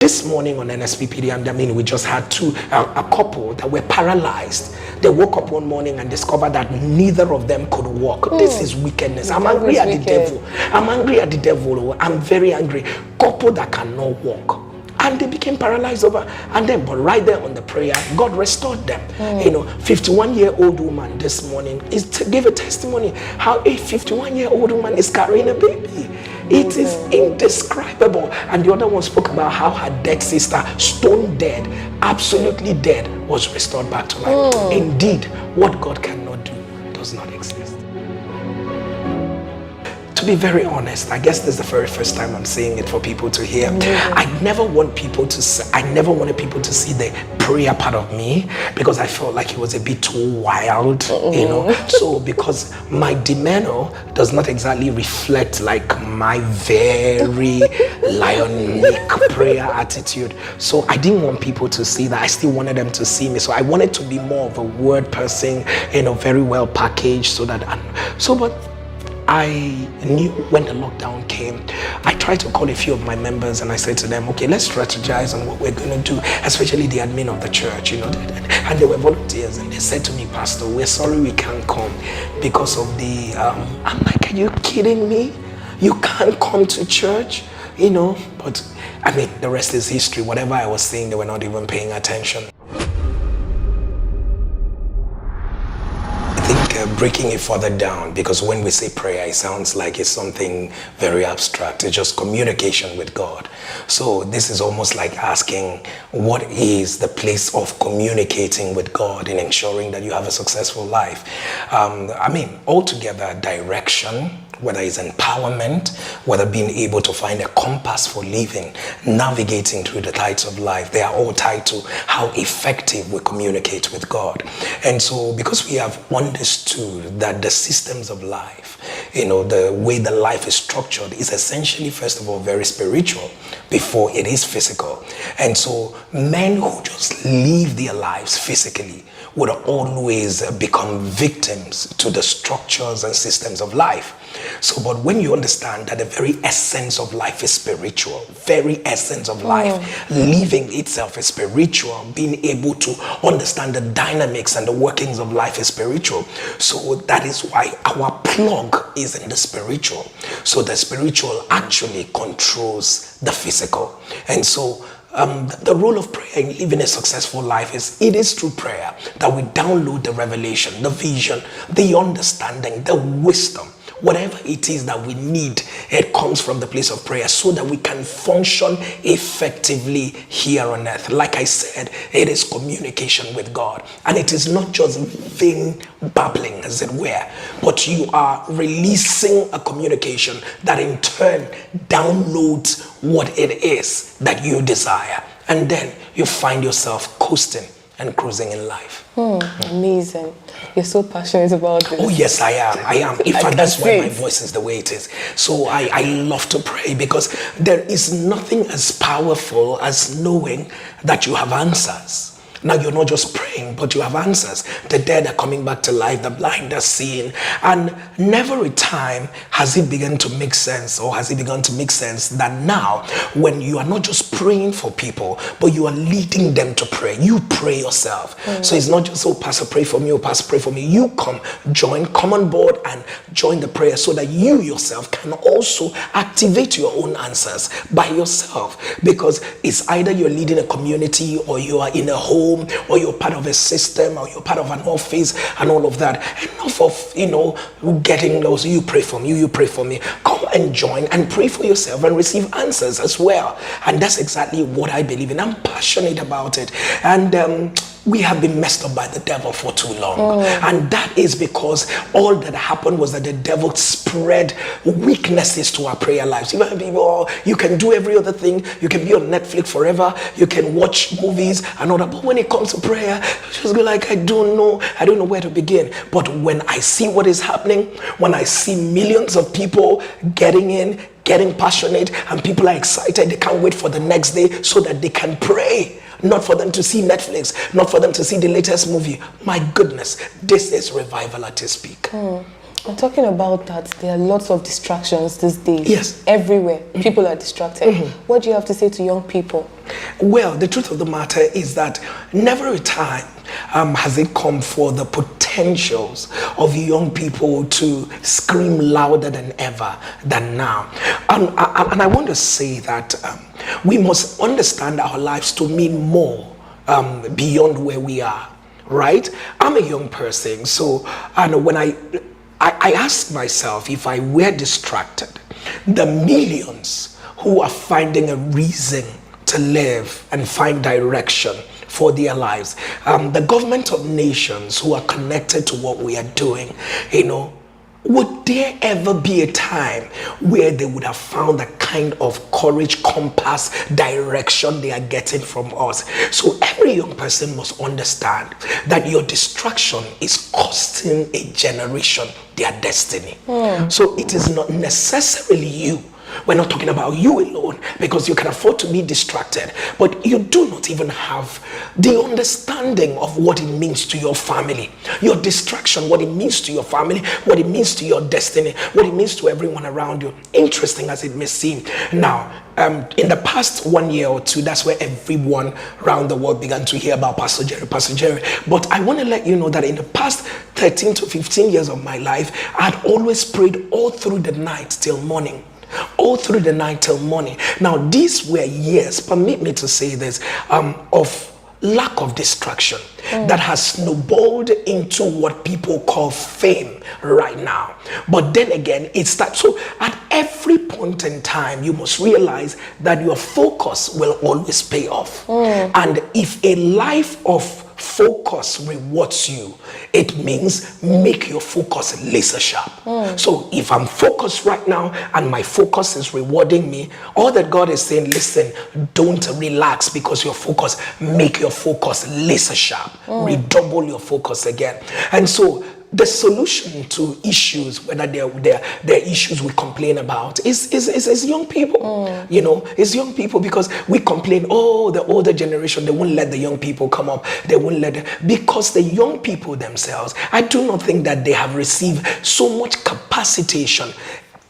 This morning on NSPPD, I mean, we just had a couple that were paralyzed. They woke up one morning and discovered that neither of them could walk. This is wickedness. I'm angry at the devil. I'm angry at the devil. I'm very angry. Couple that cannot walk. And they became paralyzed over, and then, but right there on the prayer, God restored them. 51-year-old woman this morning gave a testimony how a 51-year-old woman is carrying a baby. It is indescribable. And the other one spoke about how her dead sister, stone dead, absolutely dead, was restored back to life. Indeed, what God cannot do does not exist. To be very honest, I guess this is the very first time I'm saying it for people to hear. I never wanted people to see the prayer part of me, because I felt like it was a bit too wild, So because my demeanor does not exactly reflect like my very lionic prayer attitude. So I didn't want people to see that. I still wanted them to see me. So I wanted to be more of a word person, very well packaged, but I knew when the lockdown came, I tried to call a few of my members and I said to them, okay, let's strategize on what we're going to do, especially the admin of the church, and they were volunteers, and they said to me, Pastor, we're sorry we can't come because of the, I'm like, are you kidding me? You can't come to church, but I mean, the rest is history. Whatever I was saying, they were not even paying attention. Breaking it further down, because when we say prayer, it sounds like it's something very abstract. It's just communication with God. So this is almost like asking, what is the place of communicating with God in ensuring that you have a successful life? Altogether, direction, whether it's empowerment, whether being able to find a compass for living, navigating through the tides of life, they are all tied to how effective we communicate with God. And so because we have understood that the systems of life, the way the life is structured is essentially, first of all, very spiritual before it is physical. And so men who just live their lives physically would always become victims to the structures and systems of life. So, but when you understand that the very essence of life is spiritual, very essence of life, living itself is spiritual, being able to understand the dynamics and the workings of life is spiritual. So that is why our plug is in the spiritual. So the spiritual actually controls the physical. And so the role of prayer in living a successful life it is through prayer that we download the revelation, the vision, the understanding, the wisdom. Whatever it is that we need, it comes from the place of prayer so that we can function effectively here on earth. Like I said, it is communication with God. And it is not just vain babbling, as it were, but you are releasing a communication that in turn downloads what it is that you desire. And then you find yourself coasting and cruising in life. Amazing. You're so passionate about this. Oh yes, I am. In fact, that's why my voice is the way it is. So I love to pray, because there is nothing as powerful as knowing that you have answers. Now you're not just praying, but you have answers. The dead are coming back to life, the blind are seeing. And never a time has it begun to make sense, or has it begun to make sense that now, when you are not just praying for people, but you are leading them to pray. You pray yourself. So it's not just, oh, Pastor, pray for me, oh, Pastor, pray for me. You come on board and join the prayer so that you yourself can also activate your own answers by yourself. Because it's either you're leading a community, or you are in a home, or you're part of a system, or you're part of an office and all of that. Enough of getting those, you pray for me, you pray for me. Come and join and pray for yourself and receive answers as well. And that's exactly what I believe in. I'm passionate about it. And we have been messed up by the devil for too long. And that is because all that happened was that the devil spread weaknesses to our prayer lives. Even people, you can do every other thing. You can be on Netflix forever. You can watch movies and all that. But when it comes to prayer, you just go like, I don't know where to begin. But when I see what is happening, when I see millions of people getting in, getting passionate, and people are excited, they can't wait for the next day so that they can pray. Not for them to see Netflix, not for them to see the latest movie. My goodness, this is revival at its peak. I'm talking about that. There are lots of distractions these days. Yes. Everywhere. People are distracted. What do you have to say to young people? Well, the truth of the matter is that never a time has it come for the potentials of young people to scream louder than ever than now. And I want to say that we must understand our lives to mean more beyond where we are, right? I'm a young person, so and when I ask myself, if I were distracted, the millions who are finding a reason to live and find direction for their lives, the government of nations who are connected to what we are doing, would there ever be a time where they would have found the kind of courage, compass, direction they are getting from us? So every young person must understand that your distraction is costing a generation their destiny. So it is not necessarily you. We're not talking about you alone, because you can afford to be distracted, but you do not even have the understanding of what it means to your family. Your distraction, what it means to your family, what it means to your destiny, what it means to everyone around you. Interesting as it may seem. Now, in the past 1 year or two, that's where everyone around the world began to hear about Pastor Jerry. But I want to let you know that in the past 13 to 15 years of my life, I had always prayed all through the night till morning. All through the night till morning. Now, these were years, permit me to say this, of lack of distraction that has snowballed into what people call fame right now. But then again, it's that. So at every point in time, you must realize that your focus will always pay off. And if a life of focus rewards you, it means make your focus laser sharp. So if I'm focused right now and my focus is rewarding me, all that God is saying, listen, don't relax because your focus, make your focus laser sharp. Redouble your focus again. And so the solution to issues, whether they're issues we complain about, is young people. It's young people, because we complain, the older generation, they won't let the young people come up. They won't let them, because the young people themselves, I do not think that they have received so much capacitation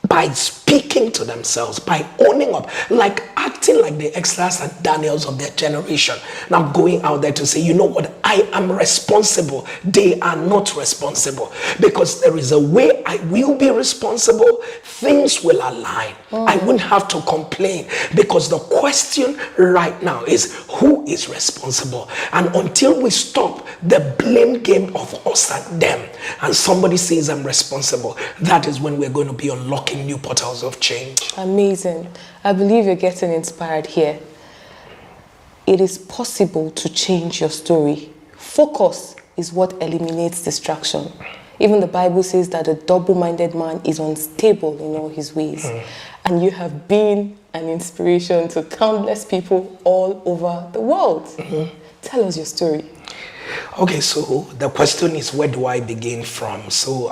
by speaking to themselves, by owning up, like acting like the Extras and Daniels of their generation. Now going out there to say, you know what, I am responsible. They are not responsible, because there is a way I will be responsible. Things will align. I wouldn't have to complain, because the question right now is, who is responsible? And until we stop the blame game of us and them, and somebody says I'm responsible, that is when we're going to be unlocking new portals of change. Amazing. I believe you're getting inspired here. It is possible to change your story. Focus is what eliminates distraction. Even the Bible says that a double-minded man is unstable in all his ways. And you have been an inspiration to countless people all over the world. Tell us your story. Okay, so the question is, where do I begin from? So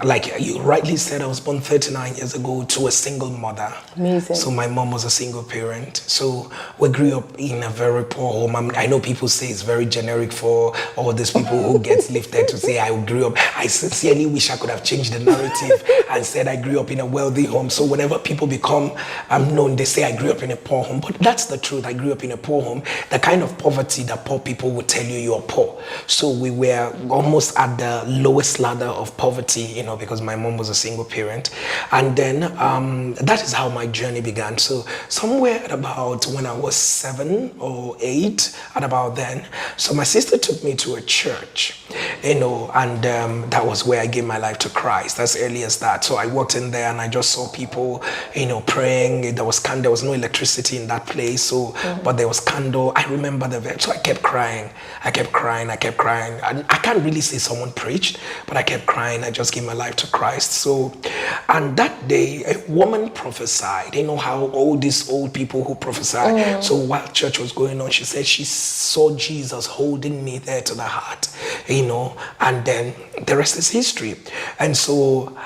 like you rightly said, I was born 39 years ago to a single mother. Amazing. So my mom was a single parent. So we grew up in a very poor home. I know people say it's very generic for all these people who get lifted to say I grew up. I sincerely wish I could have changed the narrative and said I grew up in a wealthy home. So whenever people become known, they say I grew up in a poor home. But that's the truth. I grew up in a poor home. The kind of poverty that poor people would tell you you're poor. So we were almost at the lowest ladder of poverty, because my mom was a single parent. And then that is how my journey began. So somewhere at about when I was 7 or 8, at about then, so my sister took me to a church, and that was where I gave my life to Christ, as early as that. So I walked in there and I just saw people, praying. There was no electricity in that place, so but there was candle. I remember so I kept crying. I kept crying. I can't really say someone preached, but I kept crying. I just gave my life to Christ. So, and that day a woman prophesied. How all these old people who prophesy. So while church was going on, she said she saw Jesus holding me there to the heart, and then the rest is history. And so,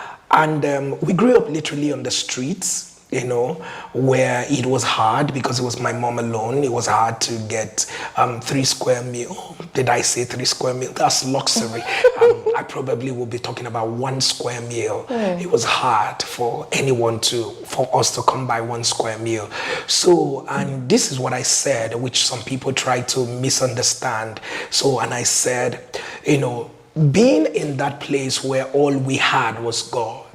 we grew up literally on the streets. you know, where it was hard because it was my mom alone. It was hard to get 3 square meal. Did I say 3 square meal? That's luxury. I probably will be talking about 1 square meal. It was hard for us to come by 1 square meal. So, and this is what I said, which some people try to misunderstand. So, and I said, you know, being in that place where all we had was God.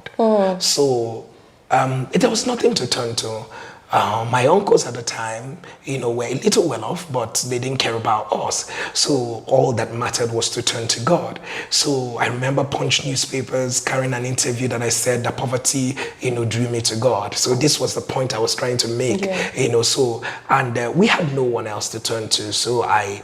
So, there was nothing to turn to. My uncles at the time, you know, were a little well off, but they didn't care about us. So all that mattered was to turn to God. So I remember Punch newspapers carrying an interview that I said that poverty, you know, drew me to God. So this was the point I was trying to make, you know. So, and we had no one else to turn to. So I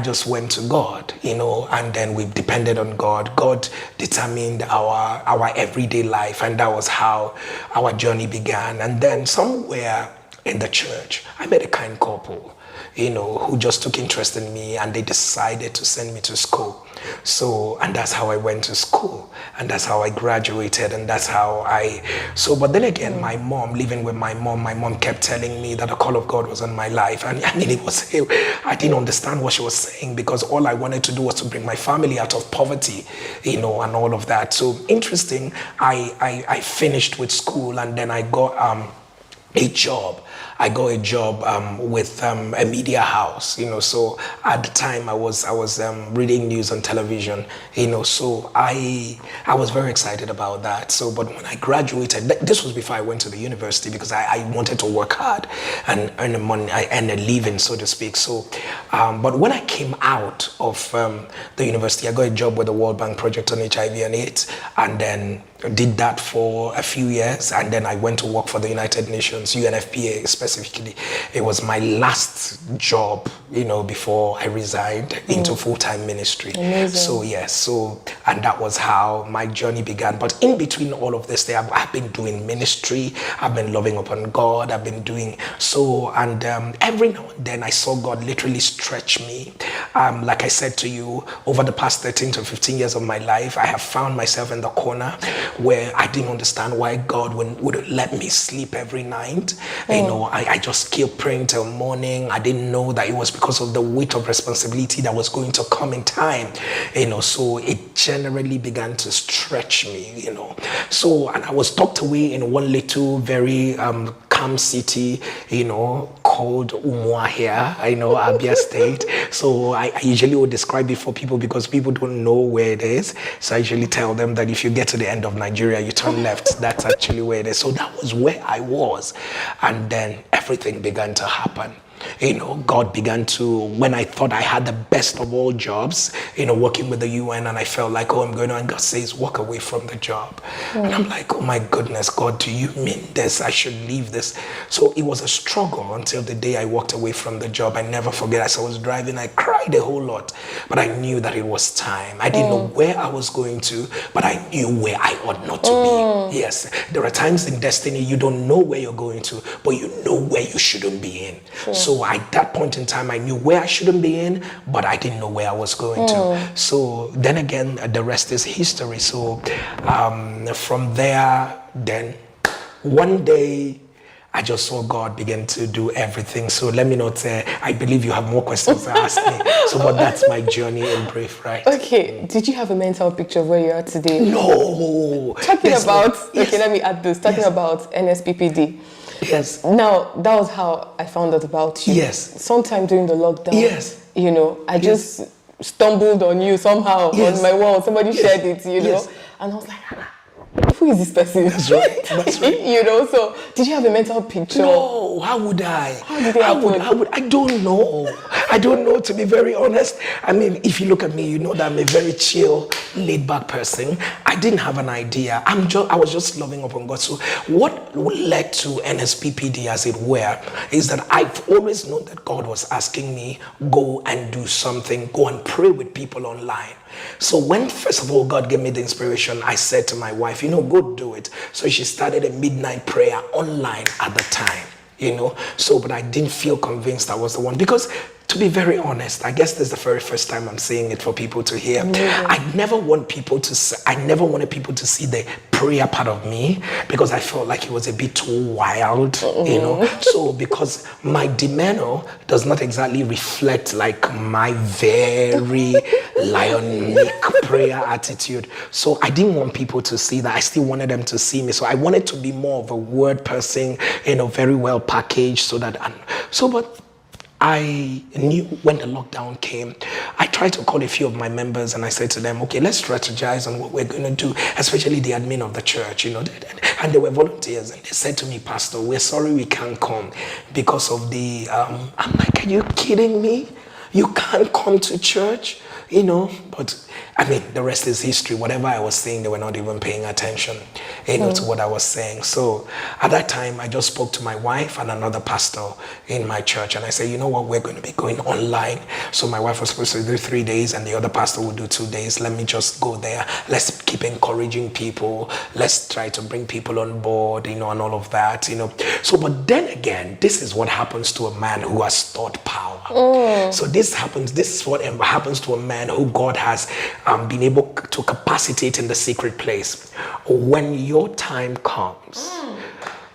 just went to God, you know, and then we depended on God. God determined our everyday life, and that was how our journey began. And then somewhere in the church, I met a kind couple, you know, who just took interest in me, and they decided to send me to school. So, and that's how I went to school, and that's how I graduated, and that's how but then again, my mom, living with my mom kept telling me that the call of God was on my life. And I mean, I didn't understand what she was saying, because all I wanted to do was to bring my family out of poverty, you know, and all of that. So interesting, I finished with school, and then I got a job. I got a job with a media house, you know. So at the time I was reading news on television, you know. So I was very excited about that. So, but when I graduated, this was before I went to the university, because I wanted to work hard and earn the money, earn a living, so to speak. So, but when I came out of the university, I got a job with the World Bank project on HIV and AIDS, and then did that for a few years, and then I went to work for the United Nations, UNFPA specifically. It was my last job, you know, before I resigned into full-time ministry. Amazing. So yes, and that was how my journey began. But in between all of this, I've been doing ministry, I've been loving upon God, I've been doing so, and every now and then I saw God literally stretch me. Like I said to you, over the past 13 to 15 years of my life, I have found myself in the corner where I didn't understand why God would let me sleep every night. You know, I just kept praying till morning. I didn't know that it was because of the weight of responsibility that was going to come in time, you know. So it generally began to stretch me, you know. So, and I was tucked away in one little very calm city, you know, called Umuahia, I know, Abia State. So I usually would describe it for people, because people don't know where it is. So I usually tell them that if you get to the end of Nigeria, you turn left. That's actually where it is. So that was where I was. And then everything began to happen. You know, God began to, when I thought I had the best of all jobs, you know, working with the UN, and I felt like, oh, I'm going on, and God says, walk away from the job. And I'm like, oh my goodness, God, do you mean this? I should leave this. So it was a struggle until the day I walked away from the job. I never forget, as I was driving, I cried a whole lot, but I knew that it was time. I didn't know where I was going to, but I knew where I ought not to be. Yes, there are times in destiny you don't know where you're going to, but you know where you shouldn't be in. So at that point in time, I knew where I shouldn't be in, but I didn't know where I was going to. So then again, the rest is history. So from there, then one day, I just saw God begin to do everything. So let me not say, I believe you have more questions to ask me. So, but that's my journey in brief, right? Okay, did you have a mental picture of where you are today? No. Talking about, okay, let me add this, talking about NSPPD. Yes. Now, that was how I found out about you. Yes. Sometime during the lockdown. Yes. You know, I just stumbled on you somehow on my wall. Somebody shared it, you know. And I was like, who is this person? That's right. That's right. You know, so did you have a mental picture? No, how would I? How did it happen? I don't know. I don't know, to be very honest. I mean, if you look at me, you know that I'm a very chill, laid-back person. I didn't have an idea. I was just loving upon God. So what led to NSPPD, as it were, is that I've always known that God was asking me, go and do something, go and pray with people online. So when, first of all, God gave me the inspiration, I said to my wife, you know, go do it. So she started a midnight prayer online at the time, you know. So, but I didn't feel convinced I was the one, because to be very honest, I guess this is the very first time I'm saying it for people to hear. I never wanted people to see the prayer part of me, because I felt like it was a bit too wild, you know. So because my demeanor does not exactly reflect like my very lionic prayer attitude. So I didn't want people to see that. I still wanted them to see me. So I wanted to be more of a word person, you know, very well packaged, so that but I knew when the lockdown came, I tried to call a few of my members and I said to them, okay, let's strategize on what we're going to do, especially the admin of the church, you know, and they were volunteers. And they said to me, Pastor, we're sorry we can't come because of the, I'm like, are you kidding me? You can't come to church, you know? But I mean, the rest is history. Whatever I was saying, they were not even paying attention, you know, to what I was saying. So at that time, I just spoke to my wife and another pastor in my church. And I said, you know what, we're going to be going online. So my wife was supposed to do 3 days and the other pastor would do 2 days. Let me just go there. Let's keep encouraging people. Let's try to bring people on board, you know, and all of that, you know. So, but then again, this is what happens to a man who has stored power. So this is what happens to a man who God has been able to capacitate in the secret place. When your time comes,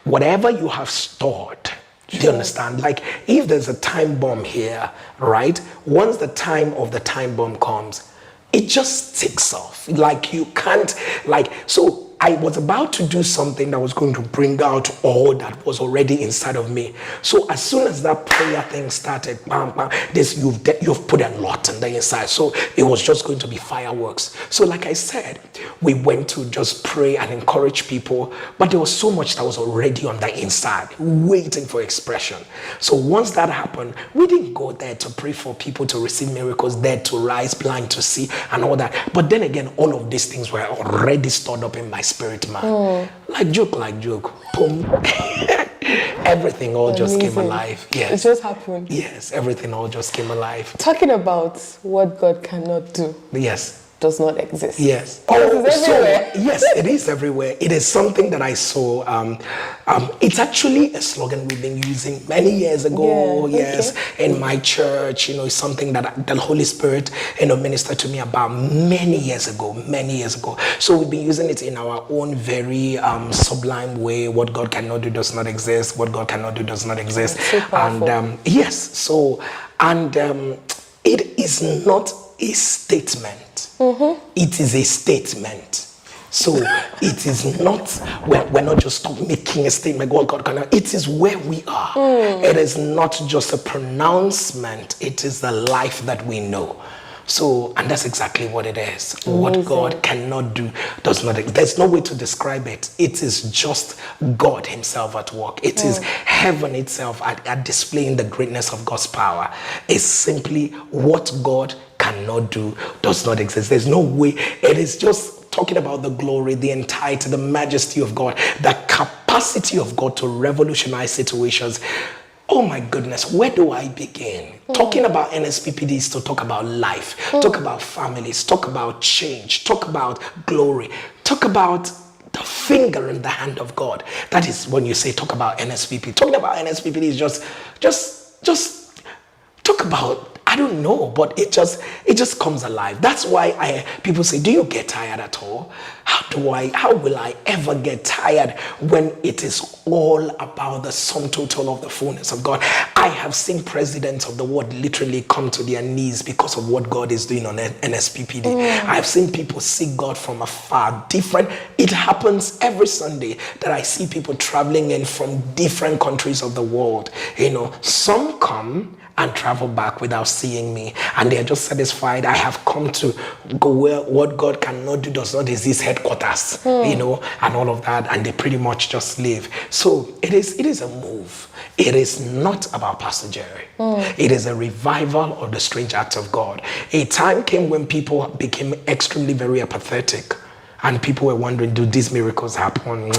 whatever you have stored, do you understand? Like if there's a time bomb here, right? Once the time of the time bomb comes, it just ticks off. Like you can't, like, so I was about to do something that was going to bring out all that was already inside of me. So as soon as that prayer thing started, bam, bam, you've put a lot in the inside. So it was just going to be fireworks. So like I said, we went to just pray and encourage people, but there was so much that was already on the inside, waiting for expression. So once that happened, we didn't go there to pray for people to receive miracles, dead to rise, blind to see, and all that. But then again, all of these things were already stored up in my spirit, man. Like joke, boom. Everything all just came alive. Yes. It just happened. Yes, everything all just came alive. Talking about what God cannot do. Yes. Does not exist. Yes. Yes, it is everywhere. It is something that I saw. It's actually a slogan we've been using many years ago. Yeah, yes, in my church. You know, it's something that the Holy Spirit, you know, ministered to me about many years ago. So we've been using it in our own very sublime way. What God cannot do does not exist. What God cannot do does not exist. And yes, so it is not a statement. It is a statement. So it is not, we're not just making a statement, God cannot. It is where we are. It is not just a pronouncement. It is the life that we know. So, and that's exactly what it is. Amazing. What God cannot do does not, there's no way to describe it. It is just God himself at work. It is heaven itself at displaying the greatness of God's power. It's simply what God cannot do does not exist. There's no way. It is just talking about the glory, the entirety, the majesty of God, the capacity of God to revolutionize situations. Oh my goodness, where do I begin? Talking about NSPPD is to talk about life, talk about families, talk about change, talk about glory, talk about the finger in the hand of God. That is when you say talk about NSPP. Talking about NSPPD is just talk about, I don't know, but it just comes alive. That's why people say, do you get tired at all? How will I ever get tired when it is all about the sum total of the fullness of God? I have seen presidents of the world literally come to their knees because of what God is doing on NSPPD. I have seen people seek God from afar, different. It happens every Sunday that I see people traveling in from different countries of the world. You know, some come and travel back without seeing me, and they are just satisfied. I have come to go where what God cannot do does not exist headquarters, you know, and all of that, and they pretty much just leave. So it is a move. It is not about Pastor Jerry. It is a revival of the strange acts of God. A time came when people became extremely very apathetic. And people were wondering, do these miracles happen?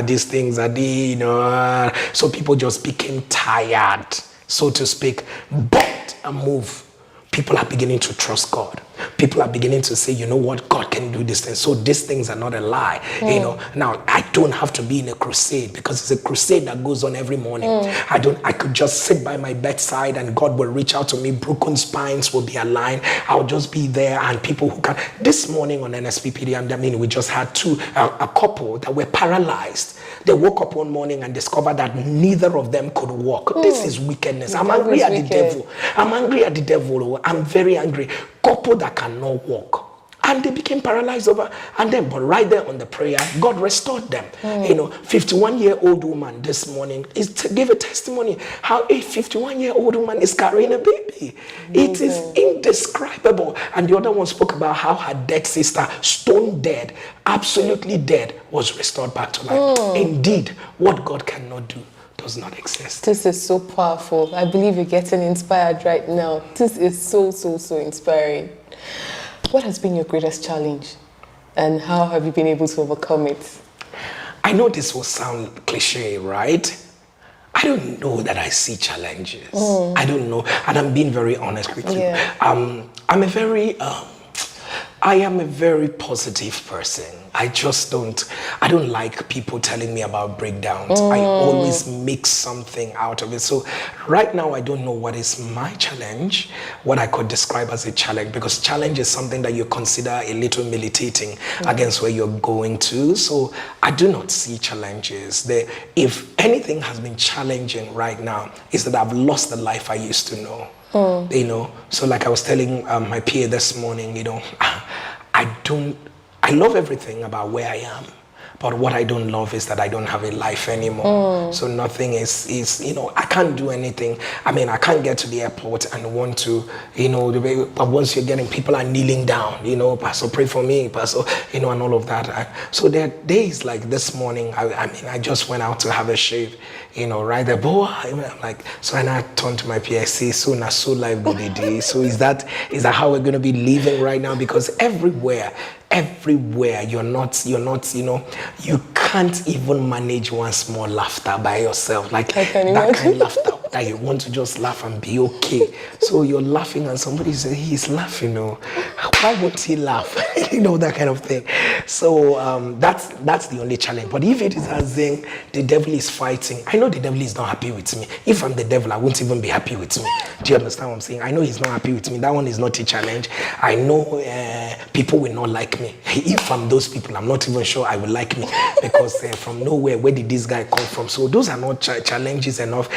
These things are you know. So people just became tired, so to speak. But a move people are beginning to trust God. People are beginning to say, you know what, God can do this thing. So these things are not a lie. You know, now I don't have to be in a crusade, because it's a crusade that goes on every morning. I could just sit by my bedside and God will reach out to me. Broken spines will be aligned. I'll just be there, and people who can. This morning on NSPPD, I mean, we just had a couple that were paralyzed. They woke up one morning and discovered that neither of them could walk. This is wickedness. I'm angry at the devil. I'm angry at the devil. I'm very angry. Couple that cannot walk. And they became paralyzed but right there on the prayer, God restored them. 51-year-old woman this morning gave a testimony how a 51-year-old woman is carrying a baby. It is indescribable. And the other one spoke about how her dead sister, stone dead, absolutely dead, was restored back to life. Indeed, what God cannot do does not exist. This is so powerful. I believe you're getting inspired right now. This is so inspiring. What has been your greatest challenge, and how have you been able to overcome it? I know this will sound cliche, right? I don't know that I see challenges. I don't know, and I'm being very honest with you. I am a very positive person. I don't like people telling me about breakdowns. I always make something out of it. So right now, I don't know what is my challenge, what I could describe as a challenge, because challenge is something that you consider a little militating against where you're going to. So I do not see challenges. If anything has been challenging right now, is that I've lost the life I used to know. So like I was telling my PA this morning, I love everything about where I am, but what I don't love is that I don't have a life anymore. So nothing is I can't do anything. I mean, I can't get to the airport and want to, but once you're getting, people are kneeling down, Pastor, pray for me, Pastor, and all of that. So there are days like this morning, I just went out to have a shave, right there, boy, I'm like, so and I turned to my PSC, so now so life good day. So is that how we're going to be living right now? Because everywhere you're not, you can't even manage one small laughter by yourself, like that kind of laughter that you want to just laugh and be okay. So you're laughing and somebody says he's laughing, why won't he laugh? That kind of thing. So that's the only challenge. But if it is as in the devil is fighting, I know the devil is not happy with me. If I'm the devil, I won't even be happy with me. Do you understand what I'm saying? I know he's not happy with me. That one is not a challenge. I know people will not like me. If I'm those people, I'm not even sure I will like me, because from nowhere, where did this guy come from? So those are not challenges enough.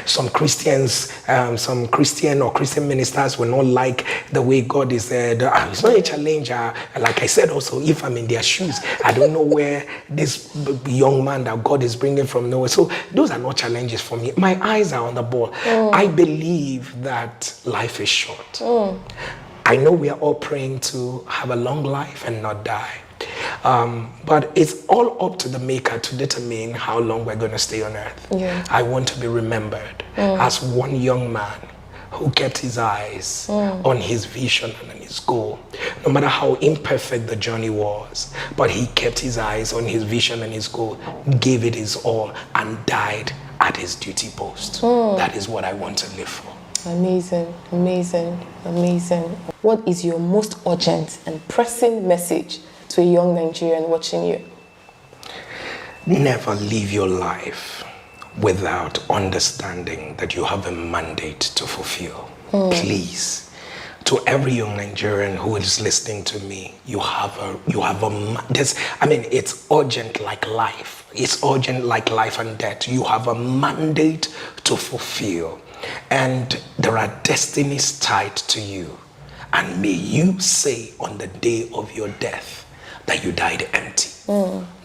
Some Christians, some Christian or Christian ministers will not like the way God is. It's not a challenge. Like I said also, if I'm in their shoes, I don't know where this young man that God is bringing from nowhere. So those are not challenges for me. My eyes are on the ball. I believe that life is short. I know we are all praying to have a long life and not die. But it's all up to the Maker to determine how long we're going to stay on earth. I want to be remembered as one young man who kept his eyes on his vision and on his goal. No matter how imperfect the journey was, but he kept his eyes on his vision and his goal, gave it his all, and died at his duty post. That is what I want to live for. Amazing. What is your most urgent and pressing message to a young Nigerian watching you? Never live your life without understanding that you have a mandate to fulfill. Please, to every young Nigerian who is listening to me, it's urgent like life. It's urgent like life and death. You have a mandate to fulfill. And there are destinies tied to you. And may you say on the day of your death that you died empty.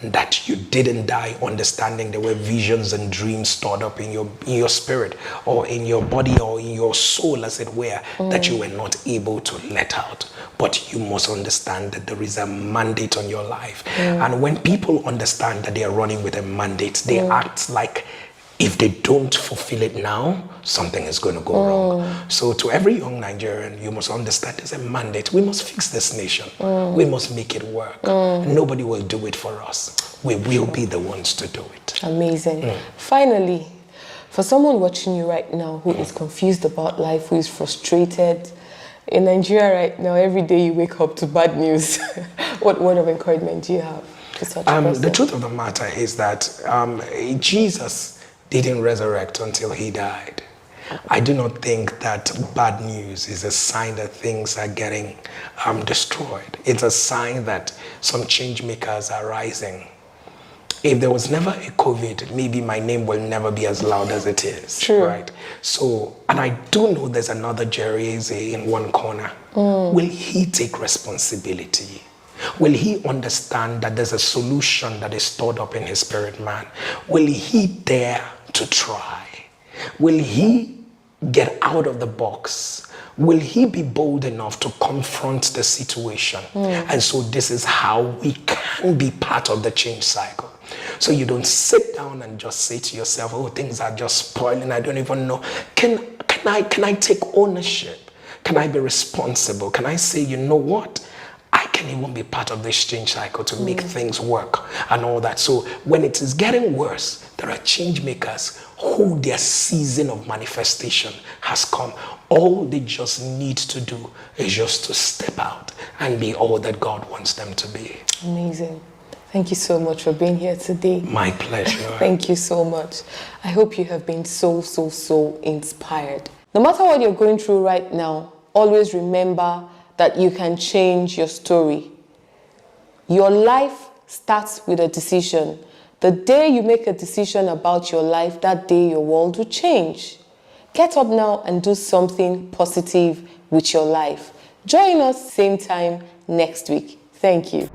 That you didn't die understanding there were visions and dreams stored up in your spirit, or in your body, or in your soul, as it were, that you were not able to let out. But you must understand that there is a mandate on your life. And when people understand that they are running with a mandate, they act like if they don't fulfill it now, something is going to go wrong. So to every young Nigerian, you must understand there's a mandate. We must fix this nation. We must make it work. Nobody will do it for us. We will be the ones to do it. Amazing. Finally, For someone watching you right now who is confused about life, who is frustrated, in Nigeria right now, every day you wake up to bad news. What word of encouragement do you have to such a person? The truth of the matter is that Jesus didn't resurrect until he died. I do not think that bad news is a sign that things are getting destroyed. It's a sign that some change makers are rising. If there was never a COVID, maybe my name will never be as loud as it is. True. Right? So, and I do know there's another Jerry Eze in one corner. Will he take responsibility? Will he understand that there's a solution that is stored up in his spirit man? Will he dare to try? Will he get out of the box? Will he be bold enough to confront the situation? And so this is how we can be part of the change cycle. So you don't sit down and just say to yourself, oh, things are just spoiling, I don't even know. Can I take ownership? Can I be responsible? Can I say, you know what? I can even be part of this change cycle to make things work and all that. So when it is getting worse, there are change makers who their season of manifestation has come. All they just need to do is just to step out and be all that God wants them to be. Amazing. Thank you so much for being here today. My pleasure. Thank you so much. I hope you have been so inspired. No matter what you're going through right now, always remember that you can change your story. Your life starts with a decision. The day you make a decision about your life, that day your world will change. Get up now and do something positive with your life. Join us same time next week. Thank you.